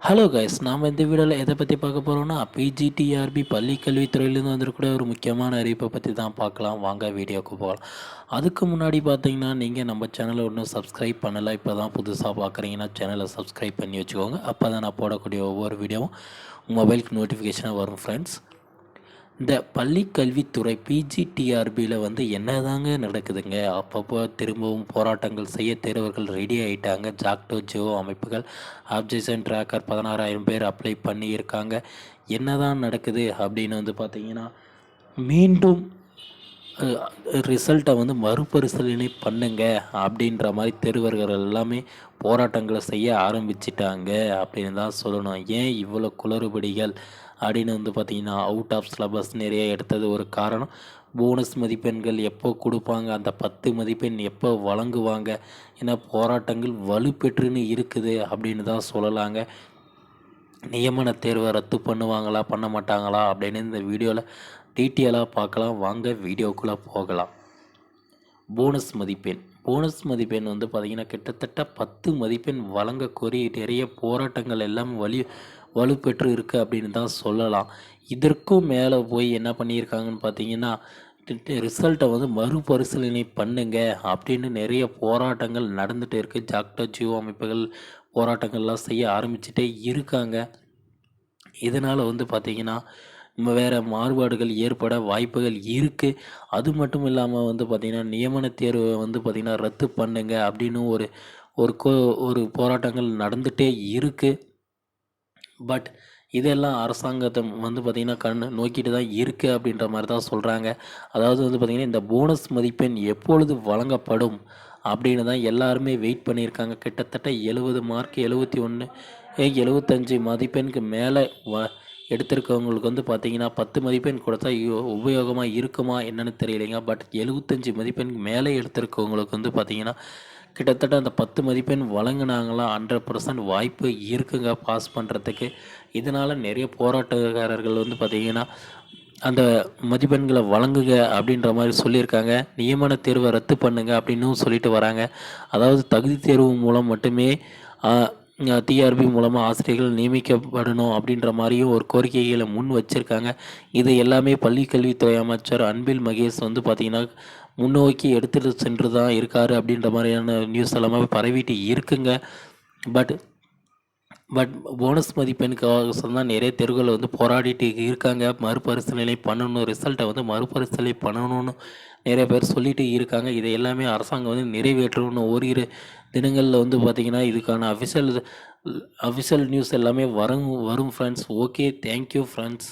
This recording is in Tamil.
ஹலோ கைஸ், நாம் இந்த வீடியோவில் எதை பற்றி பார்க்க போகிறோம்னா பிஜிடிஆர்பி பள்ளி கல்வித்துறையிலேருந்து வந்துருக்கூட ஒரு முக்கியமான அறிவிப்பை பற்றி தான் பார்க்கலாம். வாங்க வீடியோக்கு போகலாம். அதுக்கு முன்னாடி பார்த்தீங்கன்னா, நீங்கள் நம்ம சேனலை இன்னும் சப்ஸ்கிரைப் பண்ணலை, இப்போ தான் புதுசாக பார்க்குறீங்கன்னா சேனலை சப்ஸ்கிரைப் பண்ணி வச்சுக்கோங்க. அப்போ தான் நான் போடக்கூடிய ஒவ்வொரு வீடியோவும் மொபைலுக்கு நோட்டிஃபிகேஷனாக வரும் ஃப்ரெண்ட்ஸ். இந்த பள்ளி கல்வித்துறை பிஜிடிஆர்பியில் வந்து என்னதாங்க நடக்குதுங்க? அப்பப்போ திரும்பவும் போராட்டங்கள் செய்ய தேர்வர்கள் ரெடி ஆகிட்டாங்க. ஜாக்டோ ஜியோ அமைப்புகள் ஆப்ஜெக்ஷன் ட்ராக்கர் 16,000 பேர் அப்ளை பண்ணியிருக்காங்க. என்னதான் நடக்குது அப்படின்னு வந்து பார்த்திங்கன்னா, மீண்டும் ரிசல்ட்டை வந்து மறுபரிசீலனை பண்ணுங்க அப்படின்ற மாதிரி தேர்வர்கள் எல்லாமே போராட்டங்களை செய்ய ஆரம்பிச்சிட்டாங்க அப்படின்னு தான் சொல்லணும். ஏன் இவ்வளோ குளறுபடிகள் அப்படின்னு வந்து பார்த்திங்கன்னா, அவுட் ஆஃப் சிலபஸ் நிறைய எடுத்தது ஒரு காரணம். போனஸ் மதிப்பெண்கள் எப்போ கொடுப்பாங்க, அந்த 10 மதிப்பெண் எப்போ வழங்குவாங்க, ஏன்னா போராட்டங்கள் வலுப்பெற்றுன்னு இருக்குது அப்படின்னு தான் சொல்லலாங்க. நியமன தேர்வை ரத்து பண்ணுவாங்களா பண்ண மாட்டாங்களா அப்படின்னு இந்த வீடியோவில் டீட்டெயிலாக பார்க்கலாம். வாங்க வீடியோக்குள்ளே போகலாம். போனஸ் மதிப்பெண் வந்து பார்த்திங்கன்னா, கிட்டத்தட்ட 10 மதிப்பெண் வழங்க கோரி நிறைய போராட்டங்கள் எல்லாம் வலுப்பெற்று இருக்குது அப்படின்னு தான் சொல்லலாம். இதற்கும் மேலே போய் என்ன பண்ணியிருக்காங்கன்னு பார்த்தீங்கன்னா, ரிசல்ட்டை வந்து மறுபரிசீலனை பண்ணுங்க அப்படின்னு நிறைய போராட்டங்கள் நடந்துகிட்டே இருக்குது. ஜாக்டோ ஜியோ அமைப்புகள் போராட்டங்கள்லாம் செய்ய ஆரம்பிச்சுட்டே இருக்காங்க. இதனால் வந்து பார்த்திங்கன்னா, வேறு மாறுபாடுகள் ஏற்பட வாய்ப்புகள் இருக்குது. அது மட்டும் இல்லாமல் வந்து பார்த்திங்கன்னா, நியமன தேர்வை வந்து பார்த்திங்கன்னா ரத்து பண்ணுங்க அப்படின்னு ஒரு ஒரு ஒரு போராட்டங்கள் நடந்துகிட்டே இருக்குது. பட் இதெல்லாம் அரசாங்கத்தை வந்து பார்த்திங்கன்னா நோக்கிட்டு தான் இருக்குது அப்படின்ற மாதிரி தான் சொல்கிறாங்க. அதாவது வந்து பார்த்திங்கன்னா, இந்த போனஸ் மதிப்பெண் எப்பொழுது வழங்கப்படும் அப்படின்னு தான் எல்லாருமே வெயிட் பண்ணியிருக்காங்க. கிட்டத்தட்ட 70 மார்க் 71 75 மதிப்பெண்ணுக்கு மேலே எடுத்திருக்கவங்களுக்கு வந்து பார்த்திங்கன்னா 10 மதிப்பெண் கொடுத்தா உபயோகமாக இருக்குமா என்னென்னு தெரியலைங்க. பட் 75 மதிப்பெண்க்கு மேலே எடுத்திருக்கவங்களுக்கு வந்து பார்த்திங்கன்னா கிட்டத்தட்ட அந்த 10 மதிப்பெண் வழங்கினாங்களா 100% வாய்ப்பு இருக்குங்க பாஸ் பண்ணுறதுக்கு. இதனால் நிறைய போராட்டக்காரர்கள் வந்து பார்த்திங்கன்னா அந்த மதிப்பெண்களை வழங்குக அப்படின்ற மாதிரி சொல்லியிருக்காங்க. நியமன தேர்வை ரத்து பண்ணுங்க அப்படின்னும் சொல்லிட்டு வராங்க. அதாவது தகுதி தேர்வு மூலம் மட்டுமே டிஆர்பி மூலமாக ஆசிரியர்கள் நியமிக்கப்படணும் அப்படின்ற மாதிரியும் ஒரு கோரிக்கைகளை முன் வச்சுருக்காங்க. இது எல்லாமே பள்ளி கல்வித்துறை அமைச்சர் அன்பில் மகேஷ் வந்து பார்த்திங்கன்னா முன்னோக்கி எடுத்துகிட்டு சென்று தான் இருக்கார் அப்படின்ற மாதிரியான நியூஸ் எல்லாமே பரவிட்டு இருக்குங்க. பட் போனஸ் மதிப்பெண்ணுக்காக தான் நிறைய தெருவில் வந்து போராடிட்டு இருக்காங்க. மறுபரிசீலனை பண்ணணும், ரிசல்ட்டை வந்து மறுபரிசீலனை பண்ணணும்னு நிறைய பேர் சொல்லிட்டு இருக்காங்க. இதை எல்லாமே அரசாங்கம் வந்து நிறைவேற்றணும்னு ஓரிரு தினங்களில் வந்து பார்த்திங்கன்னா இதுக்கான அஃபிஷியல் நியூஸ் எல்லாமே வரும் ஃப்ரெண்ட்ஸ். Okay, thank you friends.